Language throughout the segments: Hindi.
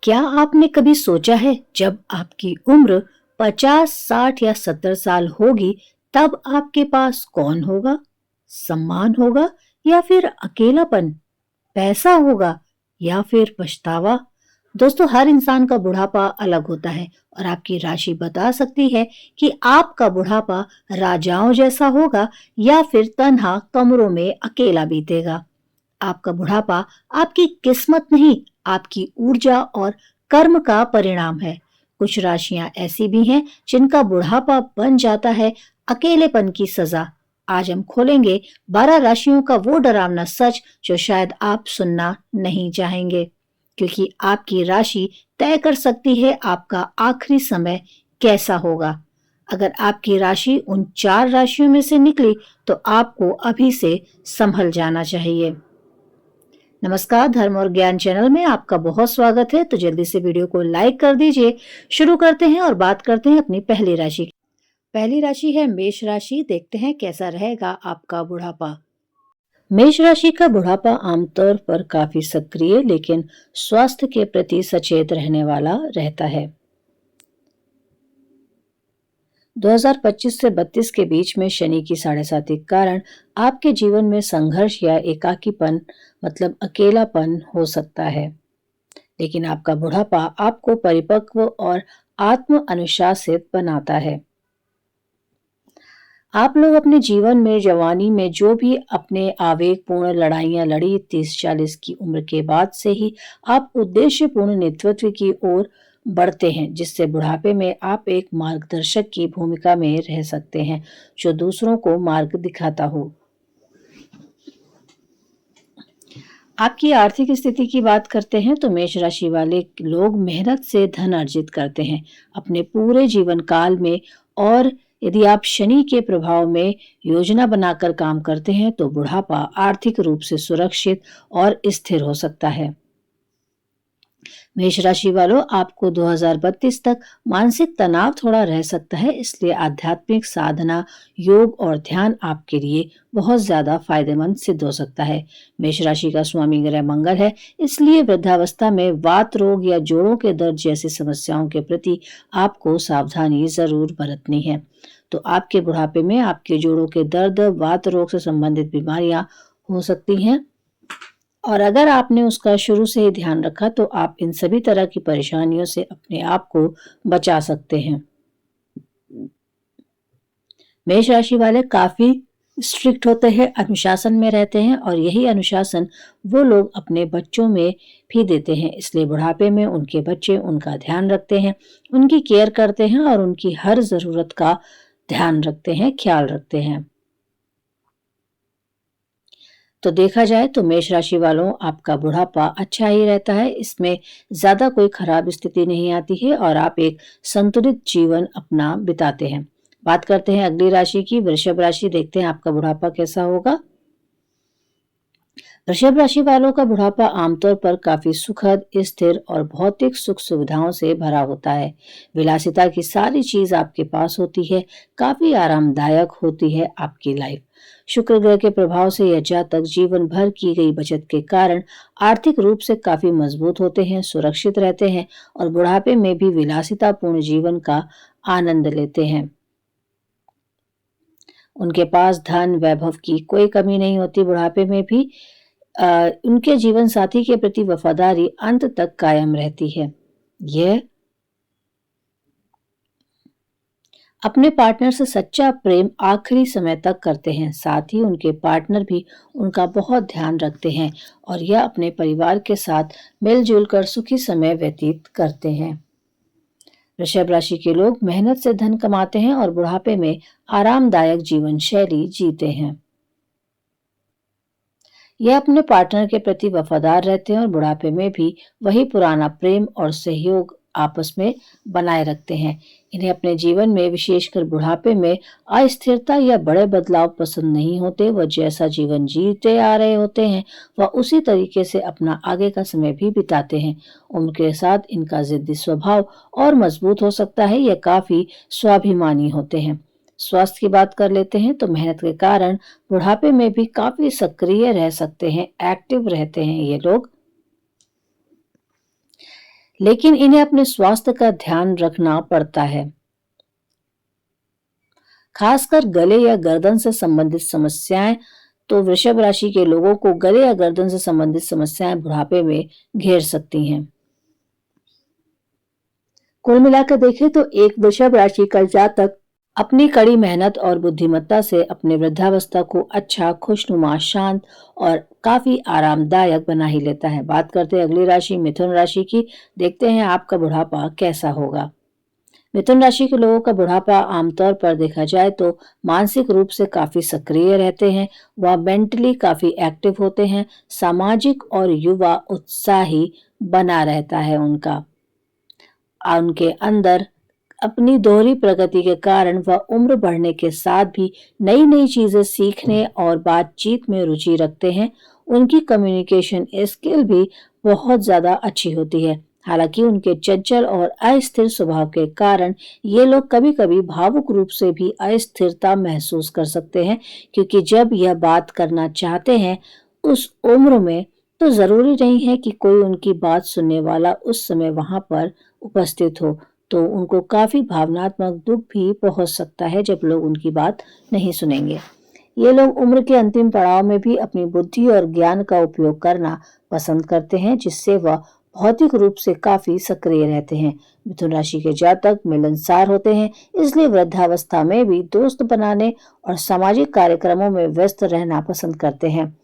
क्या आपने कभी सोचा है जब आपकी उम्र 50, 60 या 70 साल होगी तब आपके पास कौन होगा? सम्मान होगा या फिर अकेलापन? पैसा होगा या फिर पछतावा? दोस्तों, हर इंसान का बुढ़ापा अलग होता है और आपकी राशि बता सकती है कि आपका बुढ़ापा राजाओं जैसा होगा या फिर तन्हा कमरों में अकेला बीतेगा। आपका बुढ़ापा आपकी किस्मत नहीं, आपकी ऊर्जा और कर्म का परिणाम है। कुछ राशियां ऐसी भी हैं जिनका बुढ़ापा बन जाता है अकेलेपन की सजा। आज हम खोलेंगे 12 राशियों का वो डरावना सच जो शायद आप सुनना नहीं चाहेंगे, क्योंकि आपकी राशि तय कर सकती है आपका आखिरी समय कैसा होगा। अगर आपकी राशि उन 4 राशियों में से निकली तो आपको अभी से संभल जाना चाहिए। नमस्कार, धर्म और ज्ञान चैनल में आपका बहुत स्वागत है। तो जल्दी से वीडियो को लाइक कर दीजिए। शुरू करते हैं और बात करते हैं अपनी पहली राशि की। पहली राशि है मेष राशि। देखते हैं कैसा रहेगा आपका बुढ़ापा। मेष राशि का बुढ़ापा आमतौर पर काफी सक्रिय लेकिन स्वास्थ्य के प्रति सचेत रहने वाला रहता है। 2025 से 32 के बीच में शनि की साढ़ेसाती के कारण आपके जीवन में संघर्ष या एकाकीपन मतलब अकेलापन हो सकता है, लेकिन आपका बुढ़ापा आपको परिपक्व और आत्म अनुशासित बनाता है। आप लोग अपने जीवन में जवानी में जो भी अपने आवेगपूर्ण लड़ाइयां लड़ी 30-40 की उम्र के बाद से ही आप उद्देश्यपूर्ण नेतृत्व की ओर बढ़ते हैं, जिससे बुढ़ापे में आप एक मार्गदर्शक की भूमिका में रह सकते हैं जो दूसरों को मार्ग दिखाता हो। आपकी आर्थिक स्थिति की बात करते हैं तो मेष राशि वाले लोग मेहनत से धन अर्जित करते हैं अपने पूरे जीवन काल में, और यदि आप शनि के प्रभाव में योजना बनाकर काम करते हैं तो बुढ़ापा आर्थिक रूप से सुरक्षित और स्थिर हो सकता है। मेष राशि वालों, आपको 2032 तक मानसिक तनाव थोड़ा रह सकता है, इसलिए आध्यात्मिक साधना, योग और ध्यान आपके लिए बहुत ज्यादा फायदेमंद सिद्ध हो सकता है। मेष राशि का स्वामी ग्रह मंगल है, इसलिए वृद्धावस्था में वात रोग या जोड़ों के दर्द जैसी समस्याओं के प्रति आपको सावधानी जरूर बरतनी है। तो आपके बुढ़ापे में आपके जोड़ों के दर्द, वात रोग से संबंधित बीमारियां हो सकती हैं, और अगर आपने उसका शुरू से ही ध्यान रखा तो आप इन सभी तरह की परेशानियों से अपने आप को बचा सकते हैं। मेष राशि वाले काफी स्ट्रिक्ट होते हैं, अनुशासन में रहते हैं, और यही अनुशासन वो लोग अपने बच्चों में भी देते हैं। इसलिए बुढ़ापे में उनके बच्चे उनका ध्यान रखते हैं, उनकी केयर करते हैं और उनकी हर जरूरत का ध्यान रखते हैं, ख्याल रखते हैं। तो देखा जाए तो मेष राशि वालों, आपका बुढ़ापा अच्छा ही रहता है, इसमें ज्यादा कोई खराब स्थिति नहीं आती है और आप एक संतुलित जीवन अपना बिताते हैं। बात करते हैं अगली राशि की, वृषभ राशि। देखते हैं आपका बुढ़ापा कैसा होगा। वृषभ राशि वालों का बुढ़ापा आमतौर पर काफी सुखद, स्थिर और भौतिक सुख सुविधाओं से भरा होता है। विलासिता की सारी चीज आपके पास होती है, काफी आरामदायक होती है आपकी लाइफ। शुक्र ग्रह के प्रभाव से यह जातक जीवन भर की गई बचत के कारण आर्थिक रूप से काफी मजबूत होते हैं, सुरक्षित रहते हैं और बुढ़ापे में भी विलासितापूर्ण जीवन का आनंद लेते हैं। उनके पास धन वैभव की कोई कमी नहीं होती। बुढ़ापे में भी उनके जीवन साथी के प्रति वफादारी अंत तक कायम रहती है। यह अपने पार्टनर से सच्चा प्रेम आखिरी समय तक करते हैं, साथ ही उनके पार्टनर भी उनका बहुत ध्यान रखते हैं और यह अपने परिवार के साथ मिलजुल कर सुखी समय व्यतीत करते हैं। वृषभ राशि के लोग मेहनत से धन कमाते हैं और बुढ़ापे में आरामदायक जीवन शैली जीते हैं। यह अपने पार्टनर के प्रति वफादार रहते हैं और बुढ़ापे में भी वही पुराना प्रेम और सहयोग आपस में बनाए रखते हैं। इन्हें अपने जीवन में, विशेषकर बुढ़ापे में, अस्थिरता या बड़े बदलाव पसंद नहीं होते। वह जैसा जीवन जीते आ रहे होते हैं वह उसी तरीके से अपना आगे का समय भी बिताते हैं। उम्र के साथ इनका जिद्दी स्वभाव और मजबूत हो सकता है। यह काफी स्वाभिमानी होते हैं। स्वास्थ्य की बात कर लेते हैं तो मेहनत के कारण बुढ़ापे में भी काफी सक्रिय रह सकते हैं, एक्टिव रहते हैं ये लोग। लेकिन इन्हें अपने स्वास्थ्य का ध्यान रखना पड़ता है। खासकर गले या गर्दन से संबंधित समस्याएं, तो वृषभ राशि के लोगों को गले या गर्दन से संबंधित समस्याएं बुढ़ापे में घेर सकती हैं। कुल मिलाकर देखें तो एक वृषभ राशि का जातक अपनी कड़ी मेहनत और बुद्धिमत्ता से अपने वृद्धावस्था को अच्छा, खुशनुमा, शांत और काफी आरामदायक बना ही लेता है। बात करते हैं अगली राशि मिथुन राशि की। देखते हैं आपका बुढ़ापा कैसा होगा। मिथुन राशि के लोगों का बुढ़ापा आमतौर पर देखा जाए तो मानसिक रूप से काफी सक्रिय रहते हैं। वह मेंटली काफी एक्टिव होते हैं। सामाजिक और युवा उत्साही बना रहता है उनके अंदर अपनी दोहरी प्रगति के कारण वह उम्र बढ़ने के साथ भी नई नई चीजें सीखने और बातचीत में रुचि रखते हैं। उनकी कम्युनिकेशन स्किल भी बहुत ज्यादा अच्छी होती है। हालांकि उनके चंचल और अस्थिर स्वभाव के कारण ये लोग कभी कभी भावुक रूप से भी अस्थिरता महसूस कर सकते हैं, क्योंकि जब यह बात करना चाहते हैं उस उम्र में, तो जरूरी नहीं है कि कोई उनकी बात सुनने वाला उस समय वहां पर उपस्थित हो। तो उनको काफी भावनात्मक दुख भी पहुंच सकता है जब लोग उनकी बात नहीं सुनेंगे। ये लोग उम्र के अंतिम पड़ाव में भी अपनी बुद्धि और ज्ञान का उपयोग करना पसंद करते हैं, जिससे वह भौतिक रूप से काफी सक्रिय रहते हैं। मिथुन राशि के जातक मिलनसार होते हैं, इसलिए वृद्धावस्था में भी दोस्त बनाने और सामाजिक कार्यक्रमों में व्यस्त रहना पसंद करते हैं।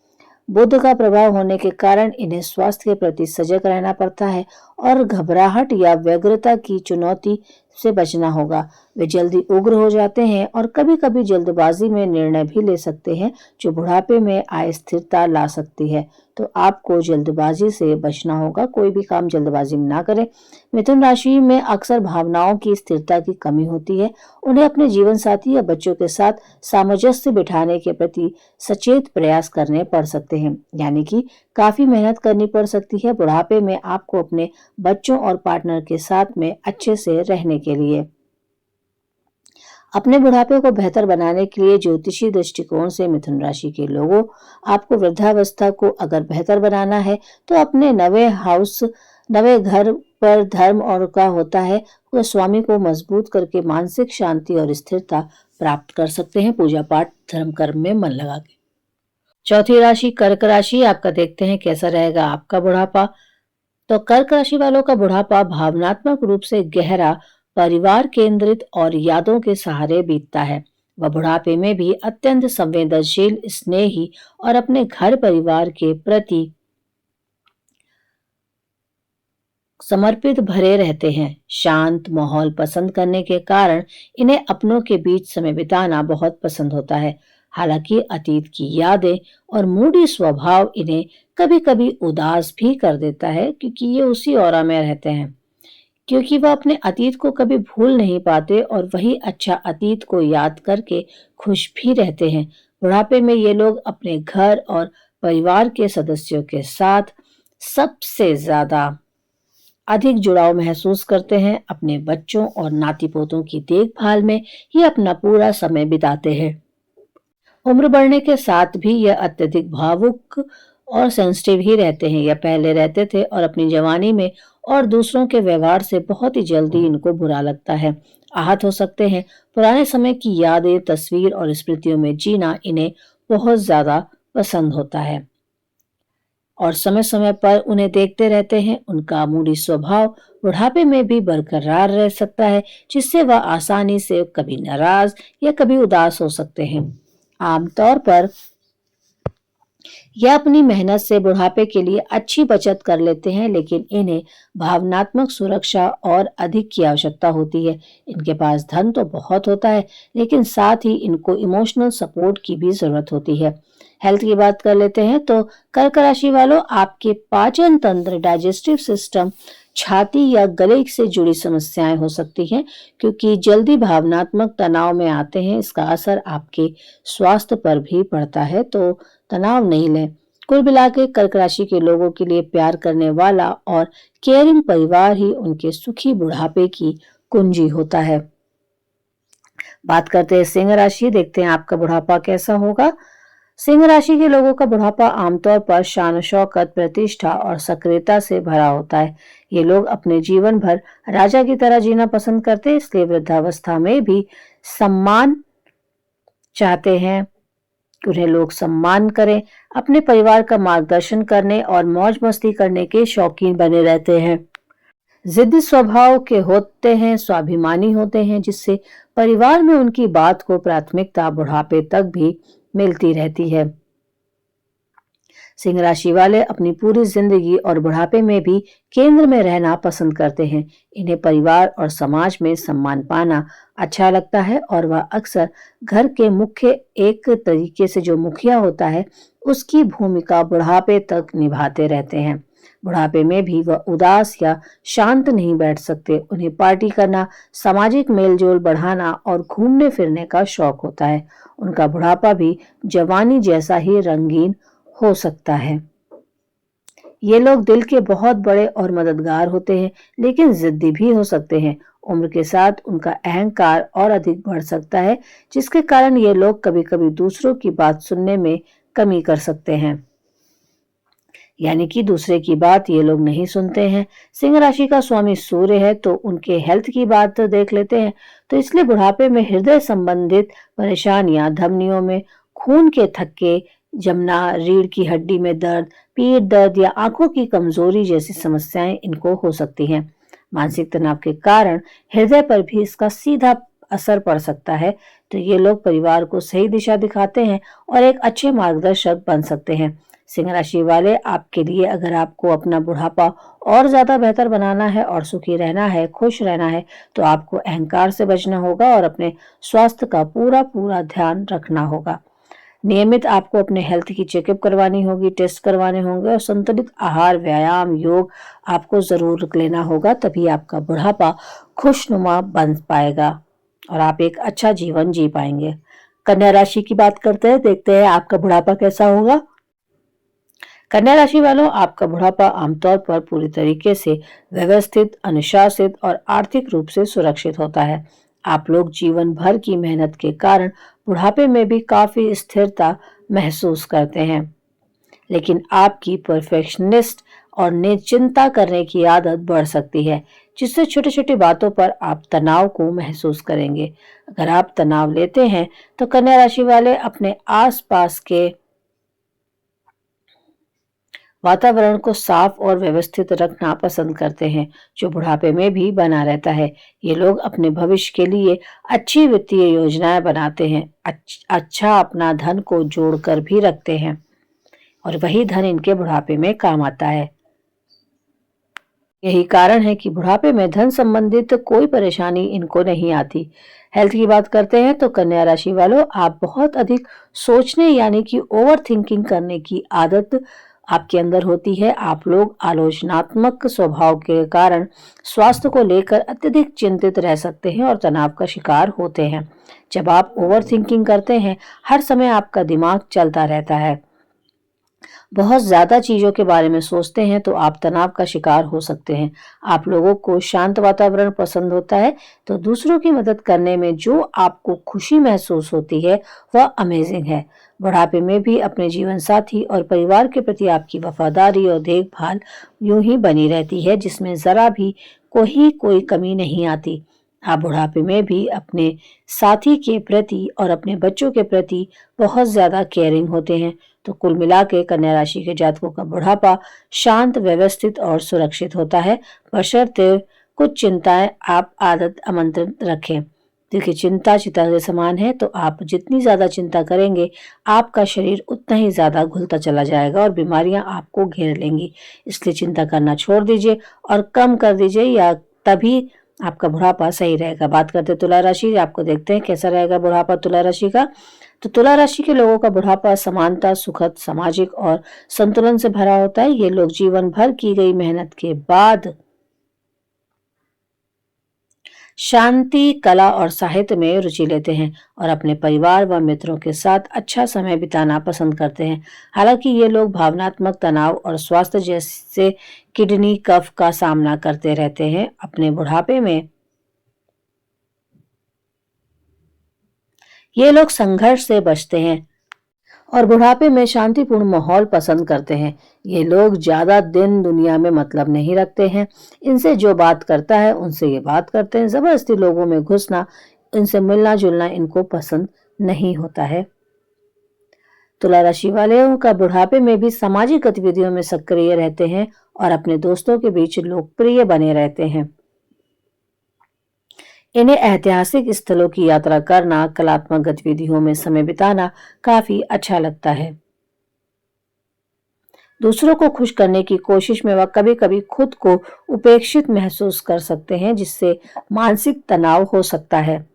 बुध का प्रभाव होने के कारण इन्हें स्वास्थ्य के प्रति सजग रहना पड़ता है और घबराहट या व्यग्रता की चुनौती से बचना होगा। वे जल्दी उग्र हो जाते हैं और कभी-कभी जल्दबाजी में निर्णय भी ले सकते हैं, जो बुढ़ापे में अस्थिरता ला सकती है। तो आपको जल्दबाजी से बचना होगा, कोई भी काम जल्दबाजी में ना करें। मिथुन राशि में अक्सर भावनाओं की स्थिरता की कमी होती है। उन्हें अपने जीवन साथी या बच्चों के साथ सामंजस्य बिठाने के प्रति सचेत प्रयास करने पड़ सकते हैं, यानी कि काफी मेहनत करनी पड़ सकती है बुढ़ापे में आपको अपने बच्चों और पार्टनर के साथ में अच्छे से रहने के लिए। अपने बुढ़ापे को बेहतर बनाने के लिए ज्योतिषी दृष्टिकोण से मिथुन राशि के लोगों, आपको वृद्धावस्था को अगर बेहतर बनाना है तो अपने नवे घर पर धर्म और का होता है वह स्वामी को मजबूत करके मानसिक शांति और स्थिरता प्राप्त कर सकते हैं, पूजा पाठ धर्म कर्म में मन लगा के। चौथी राशि कर्क राशि, आपका देखते हैं कैसा रहेगा आपका बुढ़ापा। तो कर्क राशि वालों का बुढ़ापा भावनात्मक रूप से गहरा, परिवार केंद्रित और यादों के सहारे बीतता है। वह बुढ़ापे में भी अत्यंत संवेदनशील, स्नेही और अपने घर परिवार के प्रति समर्पित भरे रहते हैं। शांत माहौल पसंद करने के कारण इन्हें अपनों के बीच समय बिताना बहुत पसंद होता है। हालांकि अतीत की यादें और मूडी स्वभाव इन्हें कभी-कभी उदास भी कर देता है, क्योंकि ये उसी ऑरा में रहते हैं, क्योंकि वह अपने अतीत को कभी भूल नहीं पाते और वही अच्छा अतीत को याद करके खुश भी रहते हैं। बुढ़ापे में ये लोग अपने घर और परिवार के सदस्यों के साथ सबसे ज्यादा अधिक जुड़ाव महसूस करते हैं। अपने बच्चों और नाती पोतों की देखभाल में ये अपना पूरा समय बिताते हैं। उम्र बढ़ने के साथ भी यह अत्यधिक भावुक और सेंसिटिव ही रहते हैं, या पहले रहते थे, और अपनी जवानी में और दूसरों के व्यवहार से बहुत ही जल्दी इनको बुरा लगता है, आहत हो सकते हैं। पुराने समय की यादें, तस्वीर और स्मृतियों में जीना इन्हें बहुत ज्यादा पसंद होता है और समय समय पर उन्हें देखते रहते हैं। उनका मूडी स्वभाव बुढ़ापे में भी बरकरार रह सकता है, जिससे वह आसानी से कभी नाराज या कभी उदास हो सकते हैं। आमतौर पर यह अपनी मेहनत से बुढ़ापे के लिए अच्छी बचत कर लेते हैं, लेकिन इन्हें भावनात्मक सुरक्षा और अधिक की आवश्यकता होती है। इनके पास धन तो बहुत होता है, लेकिन साथ ही इनको इमोशनल सपोर्ट की भी जरूरत होती है। हेल्थ की बात कर लेते हैं तो कर्क राशि वालों, आपके पाचन तंत्र, डाइजेस्टिव सिस्टम, छाती या गले से जुड़ी समस्याएं हो सकती हैं, क्योंकि जल्दी भावनात्मक तनाव में आते हैं। इसका असर आपके स्वास्थ्य पर भी पड़ता है, तो तनाव नहीं लें। कुल मिला के कर्क राशि के लोगों के लिए प्यार करने वाला और केयरिंग परिवार ही उनके सुखी बुढ़ापे की कुंजी होता है। बात करते हैं सिंह राशि, देखते हैं आपका बुढ़ापा कैसा होगा। सिंह राशि के लोगों का बुढ़ापा आमतौर पर शान शौकत, प्रतिष्ठा और सक्रियता से भरा होता है। ये लोग अपने जीवन भर राजा की तरह जीना पसंद करते हैं, इसलिए वृद्धावस्था में भी सम्मान चाहते हैं। उन्हें लोग सम्मान करें, अपने परिवार का मार्गदर्शन करने और मौज मस्ती करने के शौकीन बने रहते हैं। जिद्दी स्वभाव के होते हैं, स्वाभिमानी होते हैं, जिससे परिवार में उनकी बात को प्राथमिकता बुढ़ापे तक भी मिलती रहती है। सिंह राशि वाले अपनी पूरी जिंदगी और बुढ़ापे में भी केंद्र में रहना पसंद करते हैं। इन्हें परिवार और समाज में सम्मान पाना अच्छा लगता है और वह अक्सर घर के मुख्य एक तरीके से जो मुखिया होता है उसकी भूमिका बुढ़ापे तक निभाते रहते हैं। बुढ़ापे में भी वह उदास या शांत नहीं बैठ सकते। उन्हें पार्टी करना, सामाजिक मेलजोल बढ़ाना और घूमने फिरने का शौक होता है। उनका बुढ़ापा भी जवानी जैसा ही रंगीन हो सकता है। ये लोग दिल के बहुत बड़े और मददगार होते हैं, लेकिन जिद्दी भी हो सकते हैं। उम्र के साथ उनका अहंकार और अधिक बढ़ सकता है, जिसके कारण ये लोग कभी-कभी दूसरों की बात सुनने में कमी कर सकते हैं। यानी कि दूसरे की बात ये लोग नहीं सुनते हैं। सिंह राशि का स्वामी सूर्य है, तो उनके हेल्थ की बात देख लेते हैं। तो इसलिए बुढ़ापे में हृदय संबंधित परेशानियां, धमनियों में खून के थक्के जमना, रीढ़ की हड्डी में दर्द, पीठ दर्द या आंखों की कमजोरी जैसी समस्याएं इनको हो सकती हैं। मानसिक तनाव के कारण हृदय पर भी इसका सीधा असर पड़ सकता है। तो ये लोग परिवार को सही दिशा दिखाते हैं और एक अच्छे मार्गदर्शक बन सकते हैं। सिंह राशि वाले आपके लिए, अगर आपको अपना बुढ़ापा और ज्यादा बेहतर बनाना है और सुखी रहना है, खुश रहना है, तो आपको अहंकार से बचना होगा और अपने स्वास्थ्य का पूरा पूरा ध्यान रखना होगा। नियमित आपको अपने हेल्थ की चेकअप करवानी होगी, टेस्ट करवाने होंगे और संतुलित आहार, व्यायाम, योग आपको जरूर लेना होगा। तभी आपका बुढ़ापा खुशनुमा बन पाएगा और आप एक अच्छा जीवन जी पाएंगे। कन्या राशि की बात करते हैं, देखते हैं आपका बुढ़ापा कैसा होगा। कन्या राशि वालों, आपका बुढ़ापा आमतौर पर पूरी तरीके से व्यवस्थित, अनुशासित और आर्थिक रूप से सुरक्षित होता है। आप लोग जीवन भर की मेहनत के कारण बुढ़ापे में भी काफी स्थिरता महसूस करते हैं, लेकिन आपकी परफेक्शनिस्ट और चिंता करने की आदत बढ़ सकती है, जिससे छोटी छोटी बातों पर आप तनाव को महसूस करेंगे। अगर आप तनाव लेते हैं तो कन्या राशि वाले अपने आसपास के वातावरण को साफ और व्यवस्थित रखना पसंद करते हैं, जो बुढ़ापे में भी बना रहता है। ये लोग अपने भविष्य के लिए अच्छी वित्तीय योजनाएं बनाते हैं, अच्छा अपना धन को जोड़कर भी रखते हैं और वही धन इनके बुढ़ापे में काम आता है। यही कारण है कि बुढ़ापे में धन संबंधित कोई परेशानी इनको नहीं आती। हेल्थ की बात करते हैं तो कन्या राशि वालों, आप बहुत अधिक सोचने यानी कि ओवर थिंकिंग करने की आदत आपके अंदर होती है। आप लोग आलोचनात्मक स्वभाव के कारण स्वास्थ्य को लेकर अत्यधिक चिंतित रह सकते हैं और तनाव का शिकार होते हैं। जब आप ओवर थिंकिंग करते हैं, हर समय आपका दिमाग चलता रहता है, बहुत ज्यादा चीजों के बारे में सोचते हैं, तो आप तनाव का शिकार हो सकते हैं। आप लोगों को शांत वातावरण पसंद होता है, तो दूसरों की मदद करने में जो आपको खुशी महसूस होती है वह अमेजिंग है। बुढ़ापे में भी अपने जीवन साथी और परिवार के प्रति आपकी वफादारी और देखभाल यूं ही बनी रहती है, जिसमें जरा भी कोई कमी नहीं आती। आप बुढ़ापे में भी अपने साथी के प्रति और अपने बच्चों के प्रति बहुत ज्यादा केयरिंग होते हैं। तो कुल मिला के कन्या राशि के जातकों का बुढ़ापा शांत, व्यवस्थित और सुरक्षित होता है, बशर्ते कुछ चिंताएं आप आदत आमंत्रित रखें। देखिए, चिंता चिता के समान है, तो आप जितनी ज्यादा चिंता करेंगे, आपका शरीर उतना ही ज्यादा घुलता चला जाएगा और बीमारियां आपको घेर लेंगी। इसलिए चिंता करना छोड़ दीजिए और कम कर दीजिए, या तभी आपका बुढ़ापा सही रहेगा। बात करते तुला राशि, आपको देखते हैं कैसा रहेगा बुढ़ापा तुला राशि का। तो तुला राशि के लोगों का बुढ़ापा समानता, सुखद, सामाजिक और संतुलन से भरा होता है। ये लोग जीवन भर की गई मेहनत के बाद शांति, कला और साहित्य में रुचि लेते हैं और अपने परिवार व मित्रों के साथ अच्छा समय बिताना पसंद करते हैं। हालांकि ये लोग भावनात्मक तनाव और स्वास्थ्य जैसे किडनी, कफ का सामना करते रहते हैं। अपने बुढ़ापे में ये लोग संघर्ष से बचते हैं और बुढ़ापे में शांतिपूर्ण माहौल पसंद करते हैं। ये लोग ज्यादा दिन दुनिया में मतलब नहीं रखते हैं। इनसे जो बात करता है उनसे ये बात करते हैं। जबरदस्ती लोगों में घुसना, इनसे मिलना जुलना इनको पसंद नहीं होता है। तुला राशि वालों का बुढ़ापे में भी सामाजिक गतिविधियों में सक्रिय रहते हैं और अपने दोस्तों के बीच लोकप्रिय बने रहते हैं। इन्हें ऐतिहासिक स्थलों की यात्रा करना, कलात्मक गतिविधियों में समय बिताना काफी अच्छा लगता है। दूसरों को खुश करने की कोशिश में वह कभी-कभी खुद को उपेक्षित महसूस कर सकते हैं, जिससे मानसिक तनाव हो सकता है।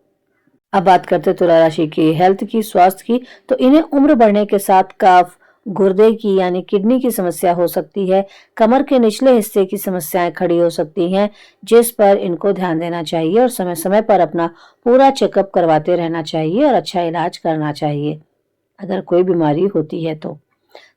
अब बात करते हैं तुला राशि की हेल्थ की, स्वास्थ्य की। तो इन्हें उम्र बढ़ने के साथ कफ, गुर्दे की यानी किडनी की समस्या हो सकती है। कमर के निचले हिस्से की समस्याएं खड़ी हो सकती हैं, जिस पर इनको ध्यान देना चाहिए और समय समय पर अपना पूरा चेकअप करवाते रहना चाहिए और अच्छा इलाज करना चाहिए अगर कोई बीमारी होती है तो।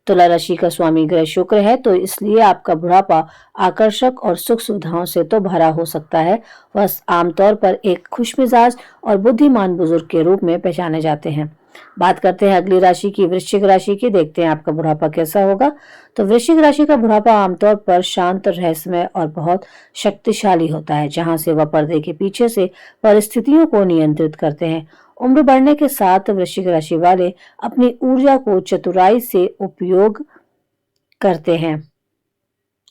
तुला राशि का स्वामी ग्रह शुक्र है, तो इसलिए आपका बुढ़ापा आकर्षक और सुख सुविधाओं से तो भरा हो सकता है। वह आमतौर पर एक खुशमिजाज और बुद्धिमान बुजुर्ग के रूप में पहचाने जाते हैं। बात करते हैं अगली राशि की, वृश्चिक राशि की। देखते हैं आपका बुढ़ापा कैसा होगा। तो वृश्चिक राशि का बुढ़ापा आमतौर पर शांत, रहस्यमय और बहुत शक्तिशाली होता है, जहां से वह पर्दे के पीछे से परिस्थितियों को नियंत्रित करते हैं। उम्र बढ़ने के साथ वृश्चिक राशि वाले अपनी ऊर्जा को चतुराई से उपयोग करते हैं,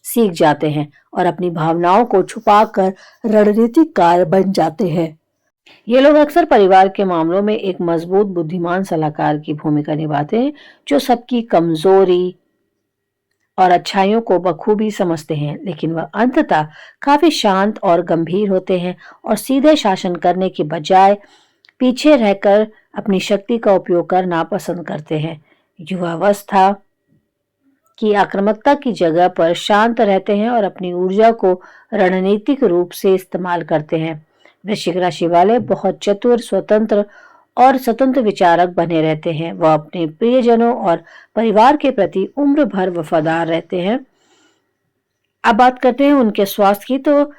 सीख जाते हैं और अपनी भावनाओं को छुपाकर रणनीतिकार बन जाते हैं। ये लोग अक्सर परिवार के मामलों में एक मजबूत, बुद्धिमान सलाहकार की भूमिका निभाते हैं, जो सबकी कमजोरी और अच्छाइयों को बखूबी समझते हैं। लेकिन वह अंततः काफी शांत और गंभीर होते हैं और सीधे शासन करने के बजाय पीछे रहकर अपनी शक्ति का उपयोग करना पसंद करते हैं। युवावस्था की आक्रामकता की जगह पर शांत रहते हैं और अपनी ऊर्जा को रणनीतिक रूप से इस्तेमाल करते हैं। वृश्चिक राशि वाले बहुत चतुर, स्वतंत्र और स्वतंत्र विचारक बने रहते हैं। वह अपने प्रियजनों और परिवार के प्रति उम्र भर वफादार रहते हैं। अब बात करते हैं उनके स्वास्थ्य की। तो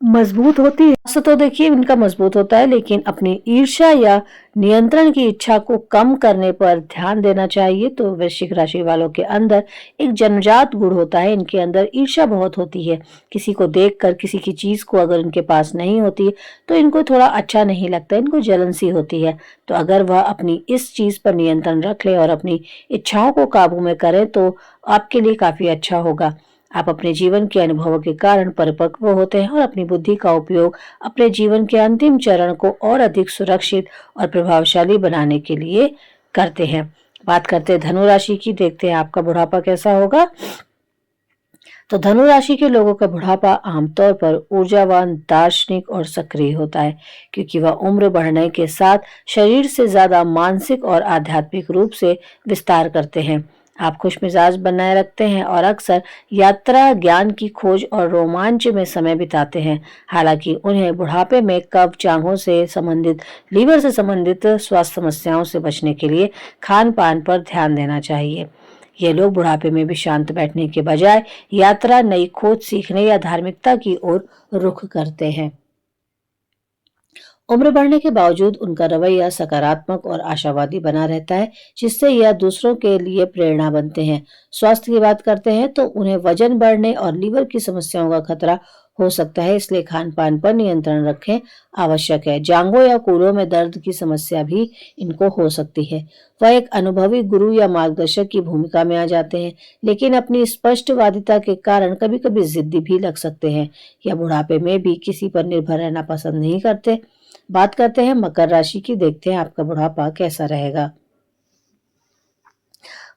मजबूत होती है स्वास्थ्य, तो देखिए इनका मजबूत होता है, लेकिन अपनी ईर्ष्या या नियंत्रण की इच्छा को कम करने पर ध्यान देना चाहिए। तो वृश्चिक राशि वालों के अंदर एक जन्मजात गुण होता है, इनके अंदर ईर्ष्या बहुत होती है। किसी को देखकर, किसी की चीज को अगर इनके पास नहीं होती तो इनको थोड़ा अच्छा नहीं लगता, इनको जलन सी होती है। तो अगर वह अपनी इस चीज पर नियंत्रण रख ले और अपनी इच्छाओं को काबू में करें तो आपके लिए काफी अच्छा होगा। आप अपने जीवन के अनुभवों के कारण परिपक्व होते हैं और अपनी बुद्धि का उपयोग अपने जीवन के अंतिम चरण को और अधिक सुरक्षित और प्रभावशाली बनाने के लिए करते हैं। बात करते हैं धनु राशि की। देखते हैं आपका बुढ़ापा कैसा होगा। तो धनु राशि के लोगों का बुढ़ापा आमतौर पर ऊर्जावान, दार्शनिक और सक्रिय होता है, क्योंकि वह उम्र बढ़ने के साथ शरीर से ज्यादा मानसिक और आध्यात्मिक रूप से विस्तार करते हैं। आप खुशमिजाज बनाए रखते हैं और अक्सर यात्रा, ज्ञान की खोज और रोमांच में समय बिताते हैं। हालांकि उन्हें बुढ़ापे में कफ, जांघों से संबंधित, लीवर से संबंधित स्वास्थ्य समस्याओं से बचने के लिए खान पान पर ध्यान देना चाहिए। ये लोग बुढ़ापे में भी शांत बैठने के बजाय यात्रा, नई खोज सीखने या धार्मिकता की ओर रुख करते हैं। उम्र बढ़ने के बावजूद उनका रवैया सकारात्मक और आशावादी बना रहता है, जिससे यह दूसरों के लिए प्रेरणा बनते हैं। स्वास्थ्य की बात करते हैं तो उन्हें वजन बढ़ने और लीवर की समस्याओं का खतरा हो सकता है, इसलिए खान पान पर नियंत्रण रखें आवश्यक है। जांघों या कूल्हों में दर्द की समस्या भी इनको हो सकती है। वह एक अनुभवी गुरु या मार्गदर्शक की भूमिका में आ जाते हैं, लेकिन अपनी स्पष्टवादिता के कारण कभी कभी जिद्दी भी लग सकते हैं या बुढ़ापे में भी किसी पर निर्भर रहना पसंद नहीं करते। बात करते हैं मकर राशि की। देखते हैं आपका बुढ़ापा कैसा रहेगा।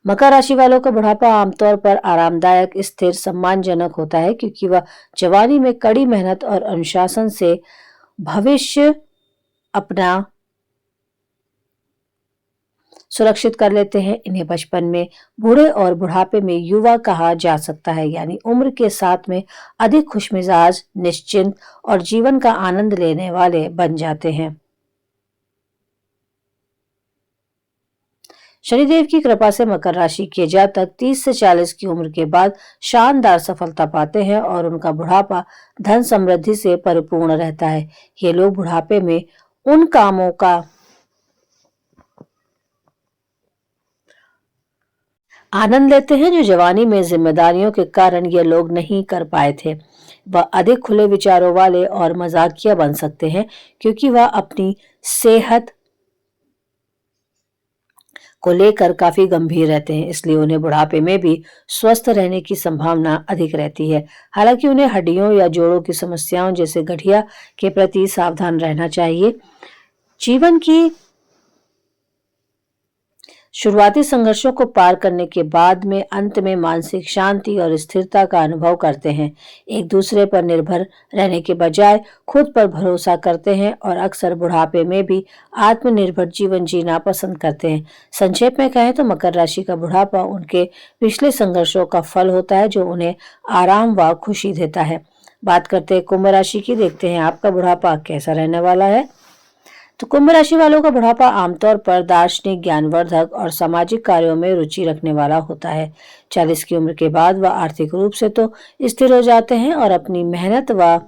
मकर राशि वालों का बुढ़ापा आमतौर पर आरामदायक, स्थिर, सम्मानजनक होता है, क्योंकि वह जवानी में कड़ी मेहनत और अनुशासन से भविष्य अपना सुरक्षित कर लेते हैं। इन्हें बचपन में बूढ़े और बुढ़ापे में युवा कहा जा सकता है, यानी उम्र के साथ में अधिक खुशमिजाज, निश्चिंत और जीवन का आनंद लेने वाले बन जाते हैं। शनिदेव की कृपा से मकर राशि के जातक 30 से 40 की उम्र के बाद शानदार सफलता पाते हैं और उनका बुढ़ापा धन समृद्धि से परिपूर्ण रहता है। ये लोग बुढ़ापे में उन कामों का आनंद लेते हैं जो जवानी में जिम्मेदारियों के कारण ये लोग नहीं कर पाए थे। वह अधिक खुले विचारों वाले और मजाकिया बन सकते हैं क्योंकि वह अपनी सेहत को लेकर काफी गंभीर रहते हैं, इसलिए उन्हें बुढ़ापे में भी स्वस्थ रहने की संभावना अधिक रहती है। हालांकि उन्हें हड्डियों या जोड़ों की समस्याओं जैसे गठिया के प्रति सावधान रहना चाहिए। जीवन की शुरुआती संघर्षों को पार करने के बाद में अंत में मानसिक शांति और स्थिरता का अनुभव करते हैं। एक दूसरे पर निर्भर रहने के बजाय खुद पर भरोसा करते हैं और अक्सर बुढ़ापे में भी आत्मनिर्भर जीवन जीना पसंद करते हैं। संक्षेप में कहें तो मकर राशि का बुढ़ापा उनके पिछले संघर्षों का फल होता है जो उन्हें आराम व खुशी देता है। बात करते हैं कुंभ राशि की। देखते हैं आपका बुढ़ापा कैसा रहने वाला है। तो कुंभ राशि वालों का बुढ़ापा आमतौर पर दार्शनिक, ज्ञानवर्धक और सामाजिक कार्यों में रुचि रखने वाला होता है। 40 की उम्र के बाद वह आर्थिक रूप से तो स्थिर हो जाते हैं और अपनी मेहनत व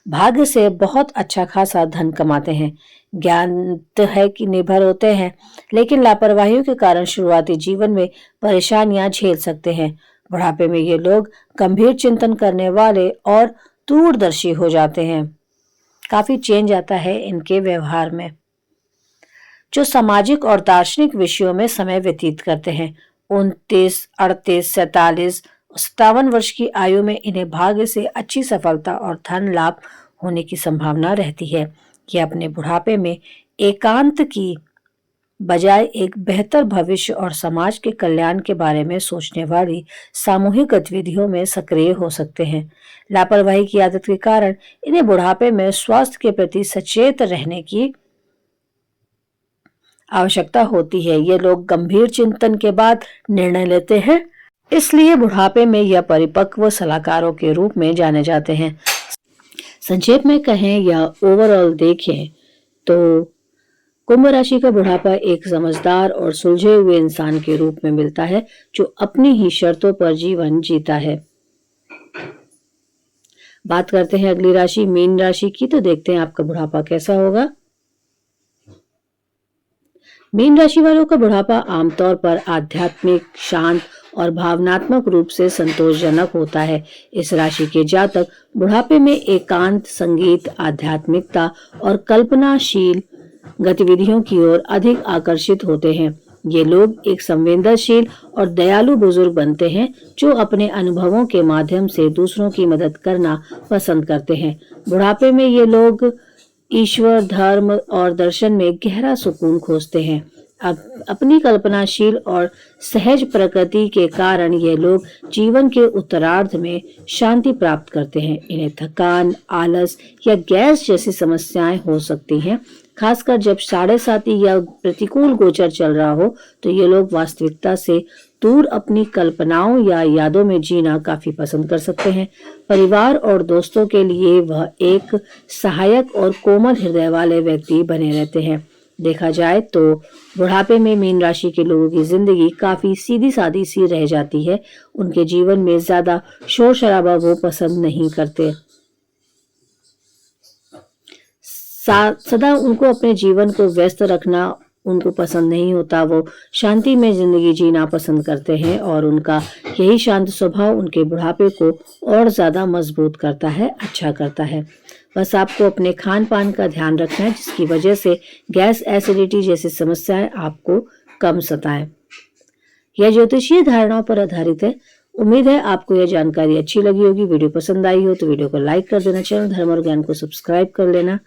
भाग्य से बहुत अच्छा खासा धन कमाते हैं। ज्ञान तो है कि निर्भर होते हैं, लेकिन लापरवाहियों के कारण शुरुआती जीवन में परेशानियां झेल सकते हैं। बुढ़ापे में ये लोग गंभीर चिंतन करने वाले और दूरदर्शी हो जाते हैं। काफी चेंज आता है इनके व्यवहार में। जो सामाजिक और दार्शनिक विषयों में समय व्यतीत करते हैं। 29, 38, 47, 57 वर्ष की आयु में इन्हें भाग्य से अच्छी सफलता और धन लाभ होने की संभावना रहती है। ये अपने बुढ़ापे में एकांत की बजाय एक बेहतर भविष्य और समाज के कल्याण के बारे में सोचने वाली सामूहिक गतिविधियों में सक्रिय हो सकते हैं। लापरवाही की आदत के कारण इन्हें बुढ़ापे में स्वास्थ्य के प्रति सचेत रहने की आवश्यकता होती है। ये लोग गंभीर चिंतन के बाद निर्णय लेते हैं, इसलिए बुढ़ापे में यह परिपक्व सलाहकारों के रूप में जाने जाते हैं। संक्षेप में कहें या ओवरऑल देखें तो कुंभ राशि का बुढ़ापा एक समझदार और सुलझे हुए इंसान के रूप में मिलता है जो अपनी ही शर्तों पर जीवन जीता है। बात करते हैं अगली राशि मीन राशि की। तो देखते हैं आपका बुढ़ापा कैसा होगा। मीन राशि वालों का बुढ़ापा आमतौर पर आध्यात्मिक, शांत और भावनात्मक रूप से संतोषजनक होता है। इस राशि के जातक बुढ़ापे में एकांत, संगीत, आध्यात्मिकता और कल्पनाशील गतिविधियों की ओर अधिक आकर्षित होते हैं। ये लोग एक संवेदनशील और दयालु बुजुर्ग बनते हैं जो अपने अनुभवों के माध्यम से दूसरों की मदद करना पसंद करते हैं। बुढ़ापे में ये लोग ईश्वर, धर्म और दर्शन में गहरा सुकून खोजते हैं। अब अपनी कल्पनाशील और सहज प्रकृति के कारण ये लोग जीवन के उत्तरार्ध में शांति प्राप्त करते हैं। इन्हें थकान, आलस या गैस जैसी समस्याएं हो सकती हैं, खासकर जब 7.5 या प्रतिकूल गोचर चल रहा हो। तो ये लोग वास्तविकता से दूर अपनी कल्पनाओं या यादों में जीना काफी पसंद कर सकते हैं। परिवार और दोस्तों के लिए वह एक सहायक और कोमल हृदय वाले व्यक्ति बने रहते हैं। देखा जाए तो बुढ़ापे में मीन राशि के लोगों की जिंदगी काफी सीधी सादी सी रह जाती है। उनके जीवन में ज्यादा शोर शराबा वो पसंद नहीं करते। सदा उनको अपने जीवन को व्यस्त रखना उनको पसंद नहीं होता। वो शांति में जिंदगी जीना पसंद करते हैं और उनका यही शांत स्वभाव उनके बुढ़ापे को और ज्यादा मजबूत करता है, अच्छा करता है। बस आपको अपने खान पान का ध्यान रखना है जिसकी वजह से गैस, एसिडिटी जैसी समस्याएं आपको कम सताएं। यह ज्योतिषीय धारणाओं पर आधारित है। उम्मीद है आपको यह जानकारी अच्छी लगी होगी। वीडियो पसंद आई हो तो वीडियो को लाइक कर देना, चैनल धर्म और ज्ञान को सब्सक्राइब कर लेना।